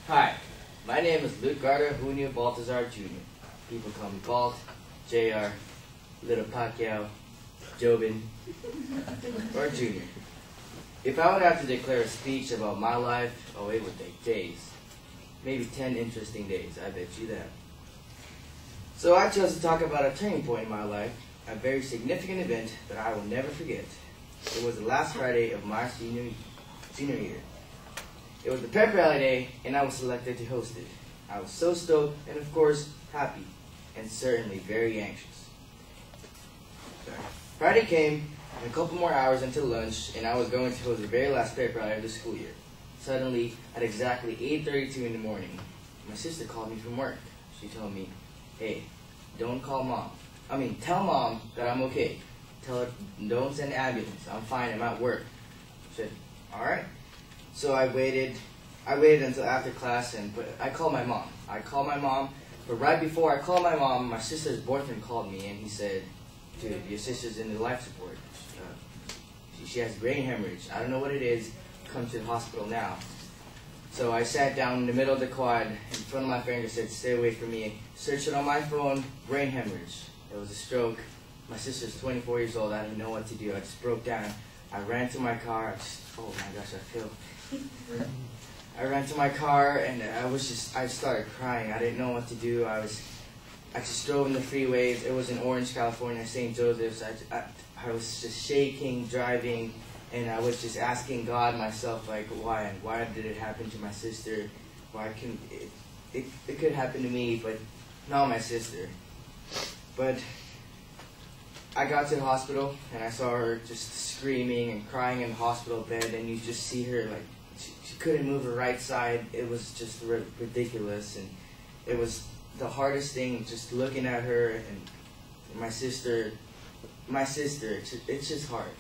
Hi, my name is Luke Garter Junio Baltazar Jr. People call me Balt, JR, Little Pacquiao, Jobin, or Junior. If I would have to declare a speech about my life, oh, it would take days. Maybe 10 interesting days, I bet you that. So I chose to talk about a turning point in my life, a very significant event that I will never forget. It was the last Friday of my senior year. It was the pep rally day, and I was selected to host it. I was so stoked, and of course, happy, and certainly very anxious. Friday came, and a couple more hours until lunch, and I was going to host the very last pep rally of the school year. Suddenly, at exactly 8:32 in the morning, my sister called me from work. She told me, "Hey, don't call mom. Tell mom that I'm okay. Tell her don't send an ambulance. I'm fine, I'm at work." I said, "All right." So I waited until after class, but I called my mom. But right before I called my mom, my sister's boyfriend called me, and he said, "Dude, your sister's in the life support. She has brain hemorrhage. I don't know what it is. Come to the hospital now." So I sat down in the middle of the quad in front of my finger, said, "Stay away from me." Searched it on my phone, brain hemorrhage. It was a stroke. My sister's 24 years old. I didn't know what to do. I just broke down. I ran to my car. Oh my gosh, I feel. I ran to my car, and I started crying. I didn't know what to do. I just drove in the freeways. It was in Orange, California, St. Joseph's. I was just shaking, driving, and I was just asking God myself, like, why? Why did it happen to my sister? Why can it could happen to me, but not my sister? But I got to the hospital, and I saw her just screaming and crying in the hospital bed, and you just see her, like, she couldn't move her right side. It was just ridiculous, and it was the hardest thing, just looking at her, and my sister, it's just hard.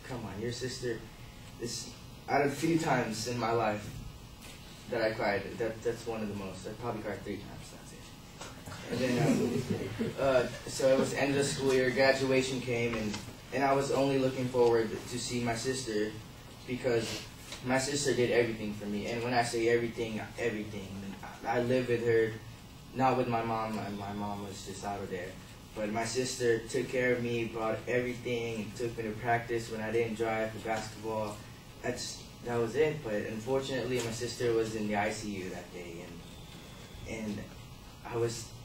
Come on, your sister, out of a few times in my life that I cried, that's one of the most. I probably cried 3 times, that's it. And then, so it was the end of the school year, graduation came, and I was only looking forward to see my sister, because my sister did everything for me. And when I say everything, I lived with her, not with my mom. My mom was just out of there. But my sister took care of me, brought everything, and took me to practice when I didn't drive for basketball. That was it. But unfortunately, my sister was in the ICU that day, and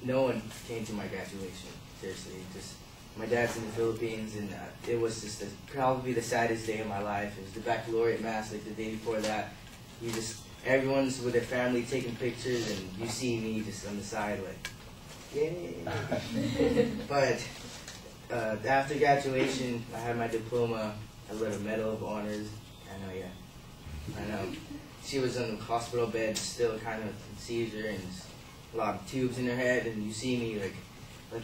no one came to my graduation. Seriously, just my dad's in the Philippines, and it was just probably the saddest day of my life. It was the baccalaureate mass, like the day before that. Everyone's with their family taking pictures, and you see me just on the side, like, yay. But after graduation, I had my diploma, I got a Medal of Honors. I know. She was in the hospital bed, still kind of in seizure, and a lot of tubes in her head, and you see me like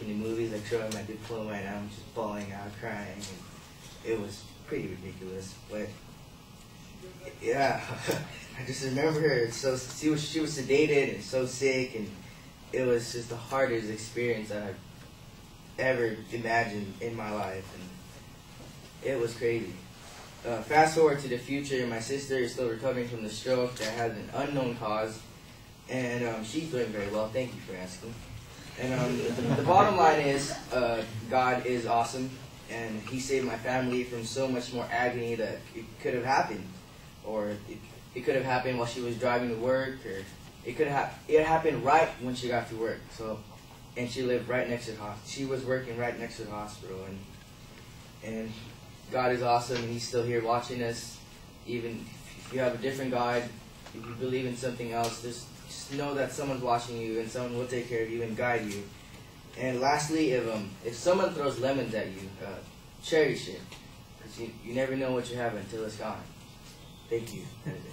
in the movies, like showing my diploma, and I'm just bawling out, crying, and it was pretty ridiculous. But yeah, I just remember her. So she was sedated and so sick, and it was just the hardest experience I've ever imagined in my life, and it was crazy. Fast forward to the future, my sister is still recovering from the stroke that had an unknown cause, and she's doing very well. Thank you for asking. And the bottom line is, God is awesome, and He saved my family from so much more agony that it could have happened, or it could have happened while she was driving to work, or it happened right when she got to work. And she lived right next to the hospital. She was working right next to the hospital, and God is awesome, and He's still here watching us. Even if you have a different God, if you believe in something else, just know that someone's watching you, and someone will take care of you and guide you. And lastly, if someone throws lemons at you, cherish it, because you never know what you have until it's gone. Thank you. That is it.